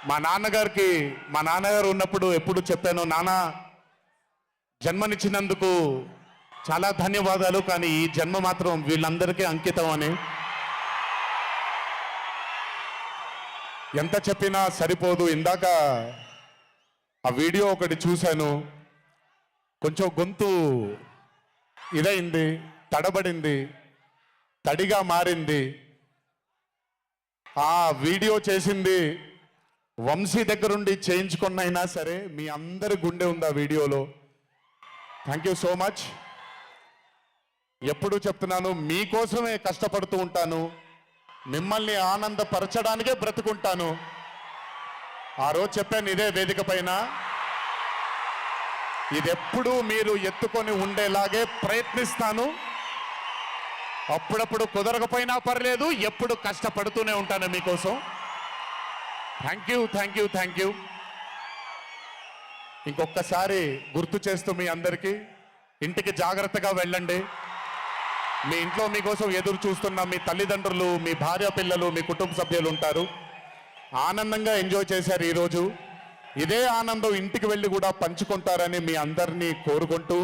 మా నాన్నగారు ఉన్నప్పుడు ఎప్పుడు చెప్పాను, నాన్న జన్మనిచ్చినందుకు చాలా ధన్యవాదాలు, కానీ ఈ జన్మ మాత్రం వీళ్ళందరికీ అంకితం అని. ఎంత చెప్పినా సరిపోదు. ఇందాక ఆ వీడియో ఒకటి చూశాను, కొంచెం గొంతు ఇదైంది, తడబడింది, తడిగా మారింది. ఆ వీడియో చేసింది వంశీ దగ్గరుండి చేయించుకున్నైనా సరే మీ అందరి గుండె ఉంది ఆ వీడియోలో. Thank you so much. ఎప్పుడు చెప్తున్నాను, మీకోసమే కష్టపడుతూ ఉంటాను, మిమ్మల్ని ఆనందపరచడానికే బ్రతుకుంటాను. ఆ రోజు చెప్పాను ఇదే వేదిక పైన, ఇదెప్పుడు మీరు ఎత్తుకొని ఉండేలాగే ప్రయత్నిస్తాను. అప్పుడప్పుడు కుదరకపోయినా పర్లేదు, ఎప్పుడు కష్టపడుతూనే ఉంటాను మీకోసం. Thank you, thank you, thank you. ఇంకొకసారి గుర్తు చేస్తూ మీ అందరికీ, ఇంటికి జాగ్రత్తగా వెళ్ళండి. మీ ఇంట్లో మీకోసం ఎదురు చూస్తున్న మీ తల్లిదండ్రులు, మీ భార్య పిల్లలు, మీ కుటుంబ సభ్యులు ఉంటారు. ఆనందంగా ఎంజాయ్ చేశారు ఈరోజు. ఇదే ఆనందం ఇంటికి వెళ్ళి కూడా పంచుకుంటారని మీ అందరినీ కోరుకుంటూ,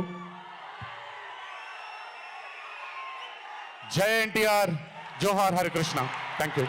జై ఎన్టీఆర్, జోహార్ హరికృష్ణ. Thank you.